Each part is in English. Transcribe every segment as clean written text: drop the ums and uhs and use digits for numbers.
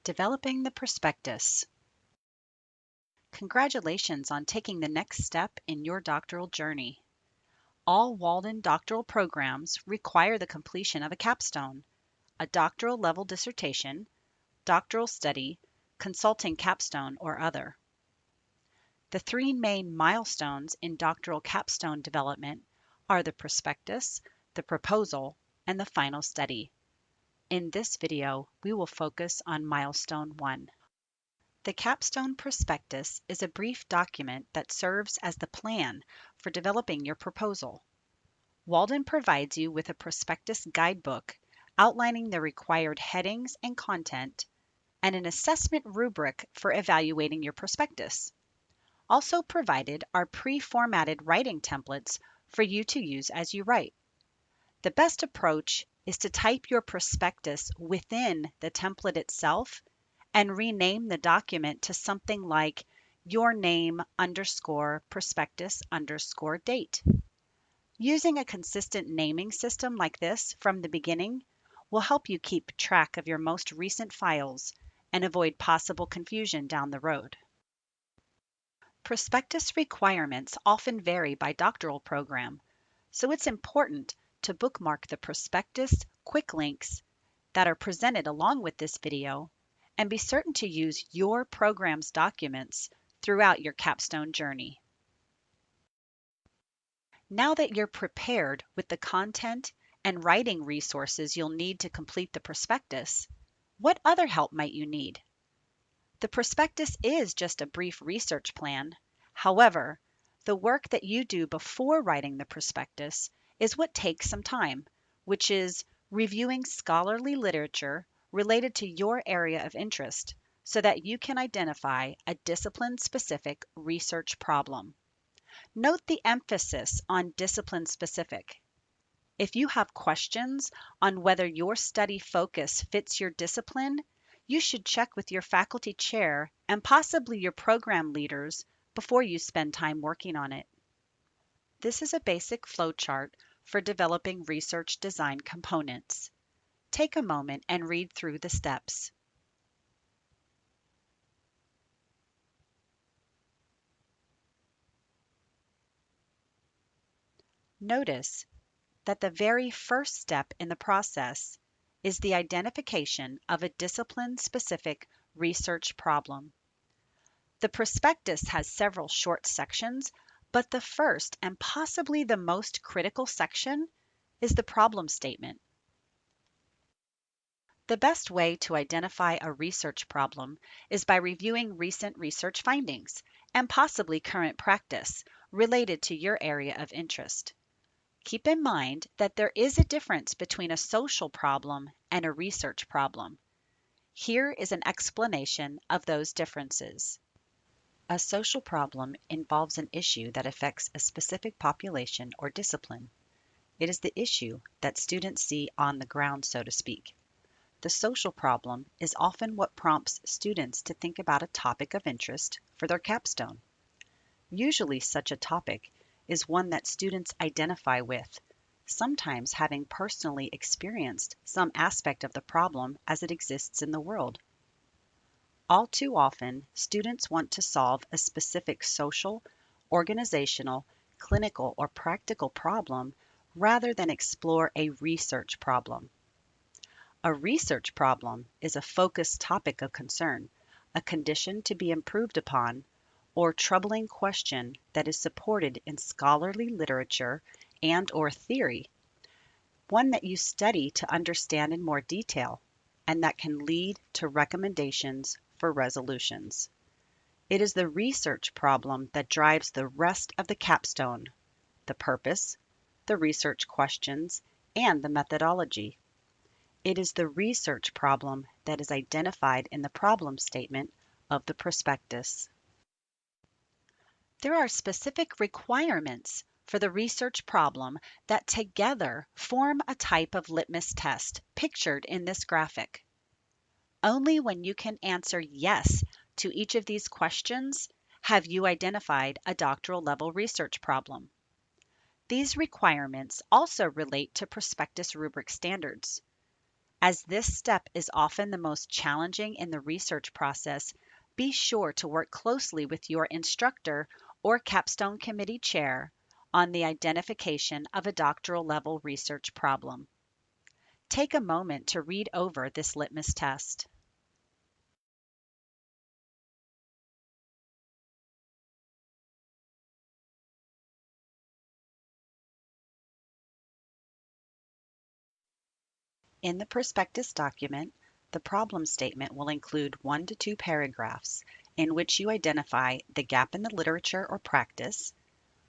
Developing the prospectus. Congratulations on taking the next step in your doctoral journey. All Walden doctoral programs require the completion of a capstone, a doctoral level dissertation, doctoral study, consulting capstone, or other. The three main milestones in doctoral capstone development are the prospectus, the proposal, and the final study. In this video, we will focus on milestone 1. The capstone prospectus is a brief document that serves as the plan for developing your proposal. Walden provides you with a prospectus guidebook outlining the required headings and content, and an assessment rubric for evaluating your prospectus. Also provided are pre-formatted writing templates for you to use as you write. The best approach is to type your prospectus within the template itself and rename the document to something like your name _ prospectus _ date. Using a consistent naming system like this from the beginning will help you keep track of your most recent files and avoid possible confusion down the road. Prospectus requirements often vary by doctoral program, so it's important to bookmark the prospectus quick links that are presented along with this video and be certain to use your program's documents throughout your capstone journey. Now that you're prepared with the content and writing resources you'll need to complete the prospectus, what other help might you need? The prospectus is just a brief research plan. However, the work that you do before writing the prospectus is what takes some time, which is reviewing scholarly literature related to your area of interest so that you can identify a discipline-specific research problem. Note the emphasis on discipline-specific. If you have questions on whether your study focus fits your discipline, you should check with your faculty chair and possibly your program leaders before you spend time working on it. This is a basic flowchart for developing research design components. Take a moment and read through the steps. Notice that the very first step in the process is the identification of a discipline-specific research problem. The prospectus has several short sections, but the first and possibly the most critical section is the problem statement. The best way to identify a research problem is by reviewing recent research findings and possibly current practice related to your area of interest. Keep in mind that there is a difference between a social problem and a research problem. Here is an explanation of those differences. A social problem involves an issue that affects a specific population or discipline. It is the issue that students see on the ground, so to speak. The social problem is often what prompts students to think about a topic of interest for their capstone. Usually such a topic is one that students identify with, sometimes having personally experienced some aspect of the problem as it exists in the world. All too often, students want to solve a specific social, organizational, clinical, or practical problem rather than explore a research problem. A research problem is a focused topic of concern, a condition to be improved upon, or troubling question that is supported in scholarly literature and/or theory, one that you study to understand in more detail, and that can lead to recommendations for resolutions. It is the research problem that drives the rest of the capstone, the purpose, the research questions, and the methodology. It is the research problem that is identified in the problem statement of the prospectus. There are specific requirements for the research problem that together form a type of litmus test pictured in this graphic. Only when you can answer yes to each of these questions have you identified a doctoral level research problem. These requirements also relate to prospectus rubric standards. As this step is often the most challenging in the research process, be sure to work closely with your instructor or capstone committee chair on the identification of a doctoral level research problem. Take a moment to read over this litmus test. In the prospectus document, the problem statement will include 1 to 2 paragraphs in which you identify the gap in the literature or practice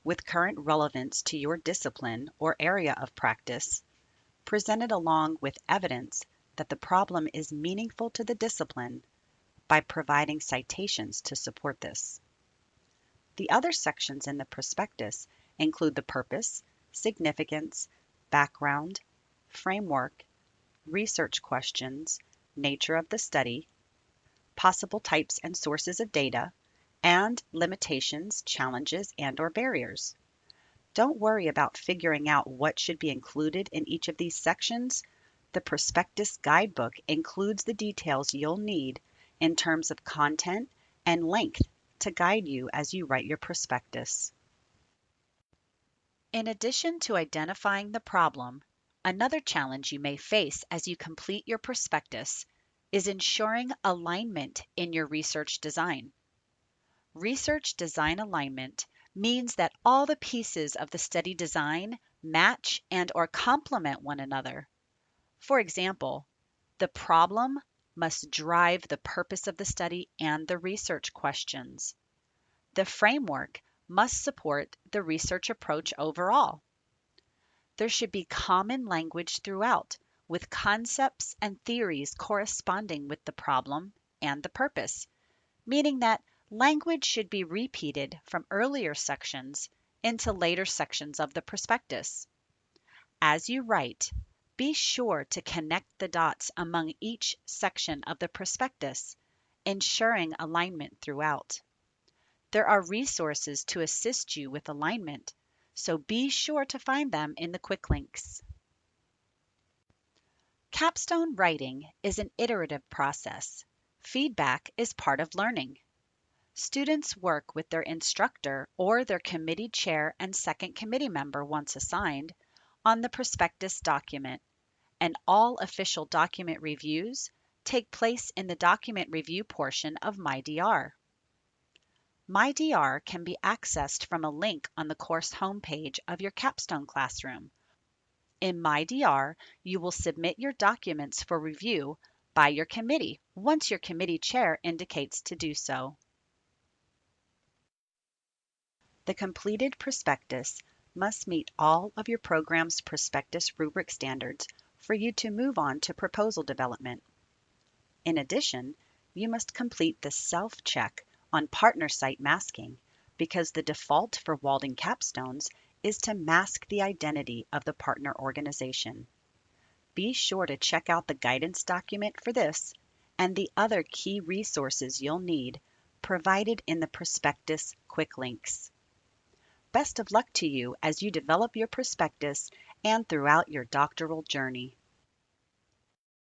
with current relevance to your discipline or area of practice, presented along with evidence that the problem is meaningful to the discipline by providing citations to support this. The other sections in the prospectus include the purpose, significance, background, framework, research questions, nature of the study, possible types and sources of data, and limitations, challenges, and/or barriers. Don't worry about figuring out what should be included in each of these sections. The prospectus guidebook includes the details you'll need in terms of content and length to guide you as you write your prospectus. In addition to identifying the problem, another challenge you may face as you complete your prospectus is ensuring alignment in your research design. Research design alignment means that all the pieces of the study design match and/or complement one another. For example, the problem must drive the purpose of the study and the research questions. The framework must support the research approach overall. There should be common language throughout, with concepts and theories corresponding with the problem and the purpose, meaning that language should be repeated from earlier sections into later sections of the prospectus. As you write, be sure to connect the dots among each section of the prospectus, ensuring alignment throughout. There are resources to assist you with alignment, so be sure to find them in the quick links. Capstone writing is an iterative process. Feedback is part of learning. Students work with their instructor or their committee chair and second committee member once assigned on the prospectus document, and all official document reviews take place in the document review portion of MyDR. MyDR can be accessed from a link on the course homepage of your capstone classroom. In MyDR, you will submit your documents for review by your committee once your committee chair indicates to do so. The completed prospectus must meet all of your program's prospectus rubric standards for you to move on to proposal development. In addition, you must complete the self-check on partner site masking because the default for Walden capstones is to mask the identity of the partner organization. Be sure to check out the guidance document for this and the other key resources you'll need provided in the prospectus quick links. Best of luck to you as you develop your prospectus and throughout your doctoral journey.